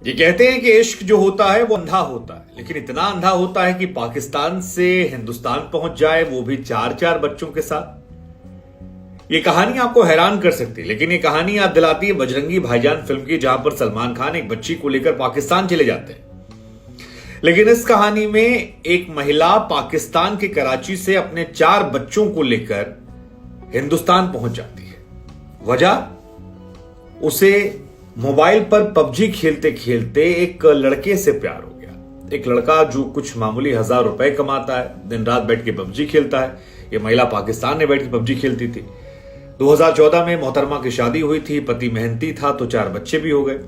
ये कहते हैं कि इश्क जो होता है वो अंधा होता है, लेकिन इतना अंधा होता है कि पाकिस्तान से हिंदुस्तान पहुंच जाए, वो भी चार चार बच्चों के साथ। ये कहानी आपको हैरान कर सकती है, लेकिन ये कहानी याद दिलाती है बजरंगी भाईजान फिल्म की, जहां पर सलमान खान एक बच्ची को लेकर पाकिस्तान चले जाते हैं। लेकिन इस कहानी में एक महिला पाकिस्तान के कराची से अपने 4 बच्चों को लेकर हिंदुस्तान पहुंच जाती है। वजह, उसे मोबाइल पर पबजी खेलते खेलते एक लड़के से प्यार हो गया। एक लड़का जो कुछ मामूली 1000 रुपए कमाता है, दिन रात बैठ के पबजी खेलता है। ये महिला पाकिस्तान में बैठ के पबजी खेलती थी। 2014 में मोहतरमा की शादी हुई थी, पति मेहनती था तो 4 बच्चे भी हो गए।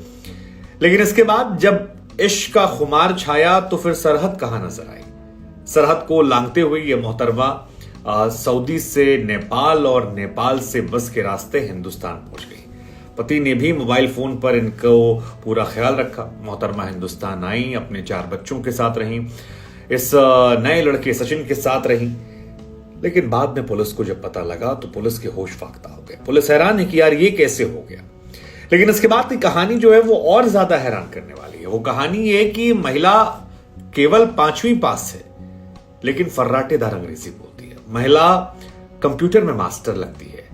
लेकिन इसके बाद जब इश्क का खुमार छाया तो फिर सरहद कहां नजर आई। सरहद को लांघते हुए ये मोहतरमा सऊदी से नेपाल और नेपाल से बस के रास्ते हिंदुस्तान पहुंच गई। पति ने भी मोबाइल फोन पर इनको पूरा ख्याल रखा। मोहतरमा हिंदुस्तान आई, अपने 4 बच्चों के साथ रही, इस नए लड़के सचिन के साथ रही। लेकिन बाद में पुलिस को जब पता लगा तो पुलिस के होश फाख्ता हो गए। पुलिस हैरान है कि यार ये कैसे हो गया। लेकिन इसके बाद की कहानी जो है वो और ज्यादा हैरान करने वाली है। वो कहानी ये कि महिला केवल 5वीं पास है, लेकिन फर्राटेदार अंग्रेजी बोलती है। महिला कंप्यूटर में मास्टर लगती है।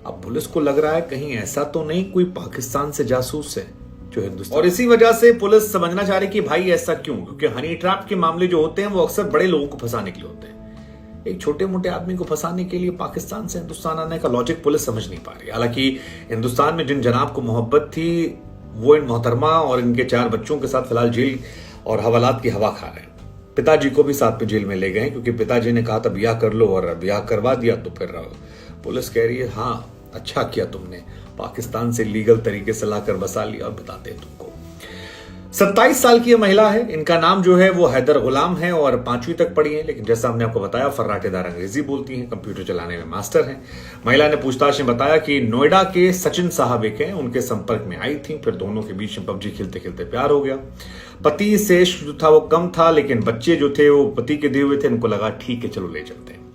अब पुलिस को लग रहा है कहीं ऐसा तो नहीं कोई पाकिस्तान से जासूस है जो हिंदुस्तान, और इसी वजह से पुलिस समझना चाह रही कि भाई ऐसा क्यों, क्योंकि हनी ट्रैप के मामले जो होते हैं वो अक्सर बड़े लोगों को फंसाने के लिए होते हैं। एक छोटे मोटे आदमी को फंसाने के लिए पाकिस्तान से हिंदुस्तान आने का लॉजिक पुलिस समझ नहीं पा रही। हालांकि हिंदुस्तान में जिन जनाब को मोहब्बत थी वो इन मोहतरमा और इनके 4 बच्चों के साथ फिलहाल जेल और हवालात की हवा खा रहे हैं। पिताजी को भी साथ में जेल में ले गए, क्योंकि पिताजी ने कहा था ब्याह कर लो, और ब्याह करवा दिया तो फिर पुलिस कह रही है हाँ अच्छा किया तुमने, पाकिस्तान से लीगल तरीके से लाकर बसा लिया। और बताते हैं तुमको, 27 साल की महिला है। इनका नाम जो है वो हैदर गुलाम है और 5वीं तक पढ़ी है। लेकिन जैसा हमने आपको बताया फर्राटेदार अंग्रेजी बोलती हैं, कंप्यूटर चलाने में मास्टर हैं। महिला ने पूछताछ में बताया कि नोएडा के सचिन साहब एक हैं, उनके संपर्क में आई थी। फिर दोनों के बीच में पबजी खेलते खेलते प्यार हो गया। पति से इश्क जो था वो कम था, लेकिन बच्चे जो थे वो पति के दिए हुए थे। इनको लगा ठीक है चलो ले चलते हैं।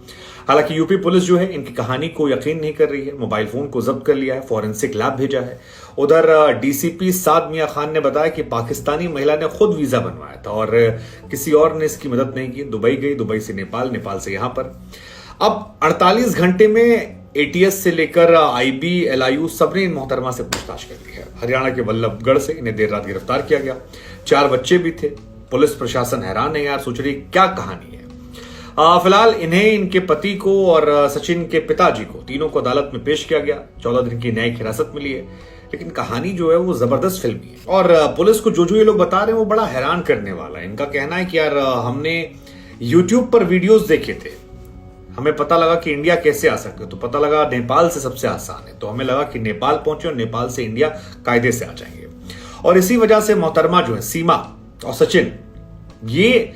हालांकि यूपी पुलिस जो है इनकी कहानी को यकीन नहीं कर रही है। मोबाइल फोन को जब्त कर लिया है, फॉरेंसिक लैब भेजा है। उधर डीसीपी साद मियां खान ने बताया कि पाकिस्तानी महिला ने खुद वीजा बनवाया था और किसी और ने इसकी मदद नहीं की। दुबई गई, दुबई से नेपाल, नेपाल से यहां पर। अब 48 घंटे में एटीएस से लेकर आईबी, एलआईयू सबने इन मोहतरमा से पूछताछ कर ली है। हरियाणा के वल्लभगढ़ से इन्हें देर रात गिरफ्तार किया गया। 4 बच्चे भी थे। पुलिस प्रशासन हैरान है यार, सोच रही क्या कहानी है। फिलहाल इन्हें, इनके पति को और सचिन के पिताजी को, तीनों को अदालत में पेश किया गया। 14 दिन की न्यायिक हिरासत मिली है। लेकिन कहानी जो है वो जबरदस्त फिल्मी है, और पुलिस को जो ये लोग बता रहे हैं वो बड़ा हैरान करने वाला है। इनका कहना है कि यार हमने यूट्यूब पर वीडियोस देखे थे, हमें पता लगा कि इंडिया कैसे आ सकते, तो पता लगा नेपाल से सबसे आसान है, तो हमें लगा कि नेपाल पहुंचे और नेपाल से इंडिया कायदे से आ जाएंगे। और इसी वजह से मोहतरमा जो है सीमा और सचिन, ये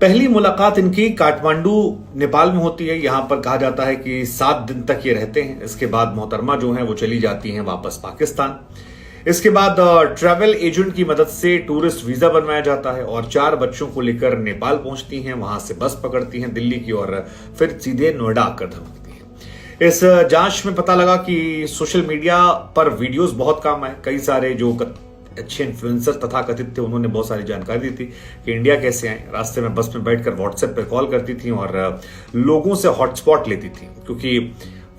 पहली मुलाकात इनकी काठमांडू नेपाल में होती है। यहां पर कहा जाता है कि 7 दिन तक ये रहते हैं। इसके बाद मोहतरमा जो है वो चली जाती हैं वापस पाकिस्तान। इसके बाद ट्रैवल एजेंट की मदद से टूरिस्ट वीजा बनवाया जाता है और 4 बच्चों को लेकर नेपाल पहुंचती हैं। वहां से बस पकड़ती हैं दिल्ली की और फिर सीधे नोएडा आकर धमकती हैं। इस जांच में पता लगा कि सोशल मीडिया पर वीडियोस बहुत काम आए। कई सारे जो अच्छे इन्फ्लुएंसर तथा कथित थे उन्होंने बहुत सारी जानकारी दी थी कि इंडिया कैसे आए। रास्ते में बस में बैठकर व्हाट्सएप पर कॉल करती थी और लोगों से हॉटस्पॉट लेती थी, क्योंकि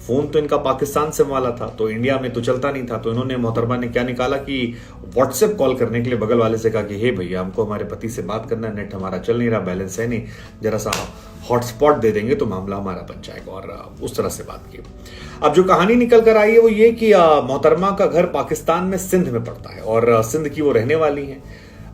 फोन तो इनका पाकिस्तान से वाला था तो इंडिया में तो चलता नहीं था। तो इन्होंने, मोहतरमा ने क्या निकाला कि व्हाट्सएप कॉल करने के लिए बगल वाले से कहा कि हे भैया हमको हमारे पति से बात करना है, नेट हमारा चल नहीं रहा, बैलेंस है नहीं, जरा सा हॉटस्पॉट दे देंगे तो मामला हमारा बन जाएगा, और उस तरह से बात की। अब जो कहानी निकल कर आई है वो ये कि मोहतरमा का घर पाकिस्तान में सिंध में पड़ता है और सिंध की वो रहने वाली हैं।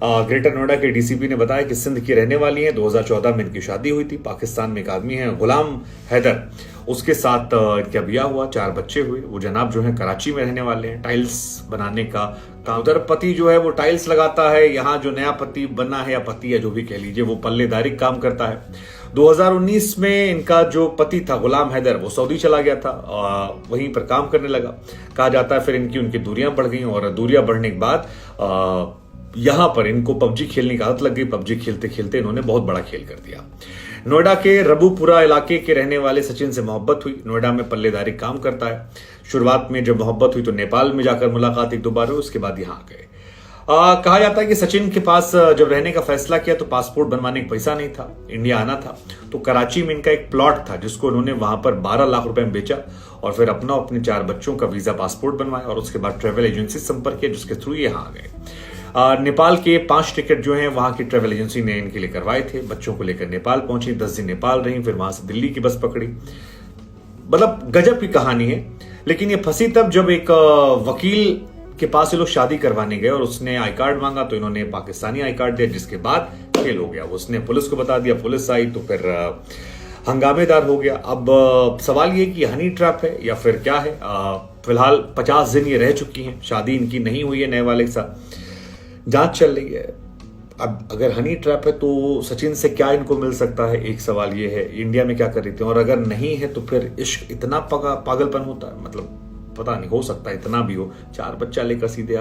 ग्रेटर नोएडा के डीसीपी ने बताया कि सिंध की रहने वाली हैं। 2014 में इनकी शादी हुई थी। पाकिस्तान में एक आदमी है गुलाम हैदर, उसके साथ इनका ब्याह हुआ, 4 बच्चे हुए। वो जनाब जो है कराची में रहने वाले हैं, टाइल्स बनाने का काम। उधर पति जो है वो टाइल्स लगाता है। यहाँ जो नया पति बना है या पति या जो भी कह लीजिए, वो पल्लेदारी काम करता है। 2019 में इनका जो पति था गुलाम हैदर वो सऊदी चला गया था, वहीं पर काम करने लगा। कहा जाता है फिर उनकी दूरियां बढ़ गई और दूरियां बढ़ने के बाद यहां पर इनको पबजी खेलने की आदत लग गई। पबजी खेलते खेलते इन्होंने बहुत बड़ा खेल कर दिया। नोएडा के रबूपुरा इलाके के रहने वाले सचिन से मोहब्बत हुई। नोएडा में पल्लेदारी काम करता है। शुरुआत में जब मोहब्बत हुई तो नेपाल में जाकर मुलाकात 1-2 बार हुई, उसके बाद यहां आ गए। कहा जाता है कि सचिन के पास जब रहने का फैसला किया तो पासपोर्ट बनवाने का पैसा नहीं था, इंडिया आना था। तो कराची में इनका एक प्लॉट था जिसको उन्होंने वहां पर 12 लाख रुपए में बेचा और फिर अपने 4 बच्चों का वीजा पासपोर्ट बनवाया और उसके बाद ट्रेवल एजेंसी से संपर्क किया जिसके थ्रू ये यहाँ आ गए। नेपाल के 5 टिकट जो हैं वहां की ट्रेवल एजेंसी ने इनके लिए करवाए थे। बच्चों को लेकर नेपाल पहुंची, 10 दिन नेपाल रही, फिर वहां से दिल्ली की बस पकड़ी। मतलब गजब की कहानी है। लेकिन ये फंसी तब जब एक वकील के पास ये लोग शादी करवाने गए और उसने आई कार्ड मांगा तो इन्होंने पाकिस्तानी आई कार्ड दिया, जिसके बाद खेल हो गया। उसने पुलिस को बता दिया, पुलिस आई तो फिर हंगामेदार हो गया। अब सवाल ये कि हनी ट्रैप है या फिर क्या है। फिलहाल 50 दिन ये रह चुकी हैं, शादी इनकी नहीं हुई है नए वाले के साथ, जांच चल रही है। अब अगर हनी ट्रैप है तो सचिन से क्या इनको मिल सकता है, एक सवाल ये है। इंडिया में क्या कर रही थी, और अगर नहीं है तो फिर इश्क इतना पागलपन होता है, मतलब पता नहीं, हो सकता है इतना भी हो। 4 बच्चा लेकर सीधे